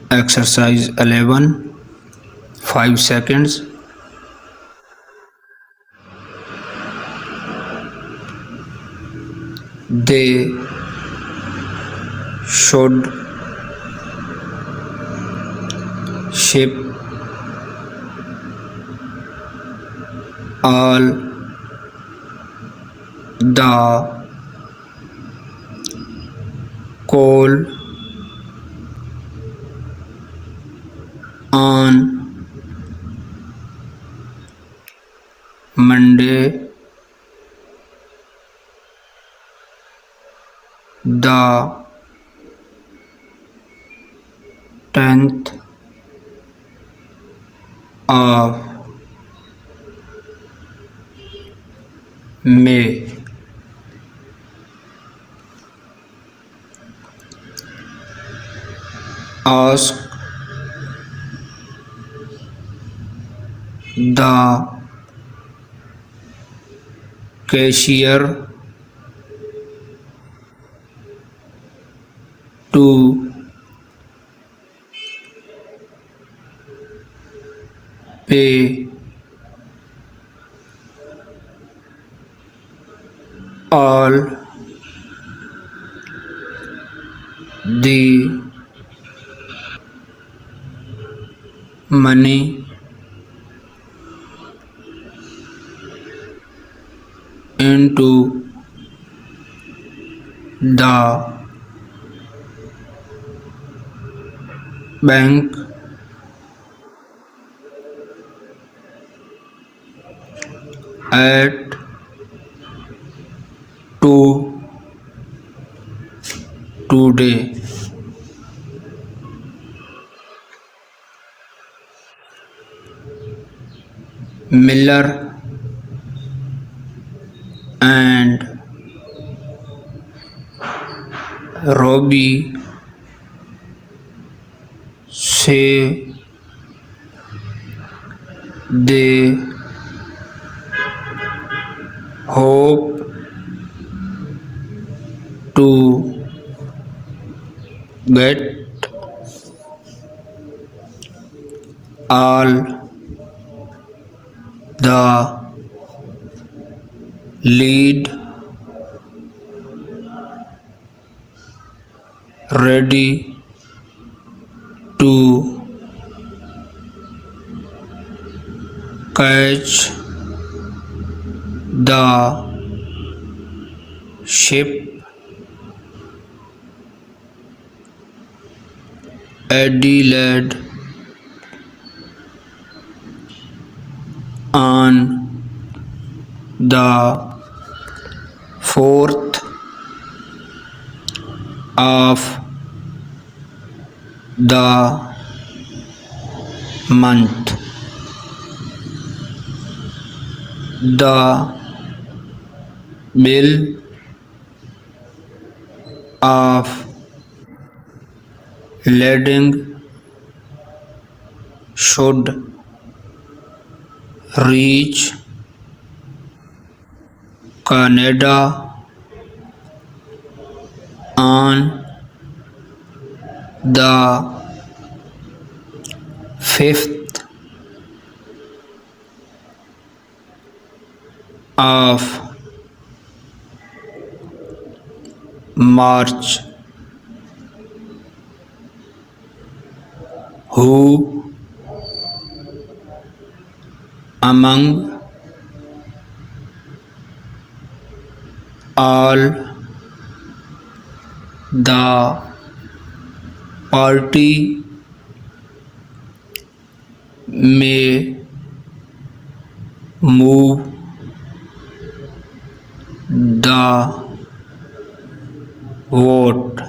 Exercise 11, 5 seconds. They should ship all the coal on Monday, the 10th of May. Ask the cashier to pay all the money into the bank at 2 today. Miller and Robbie say they hope to get all the lead ready to catch the ship. Adelaide on the 4th of the month. The bill of lading should reach Canada on the 5th of March. Who among all the party may move the vote?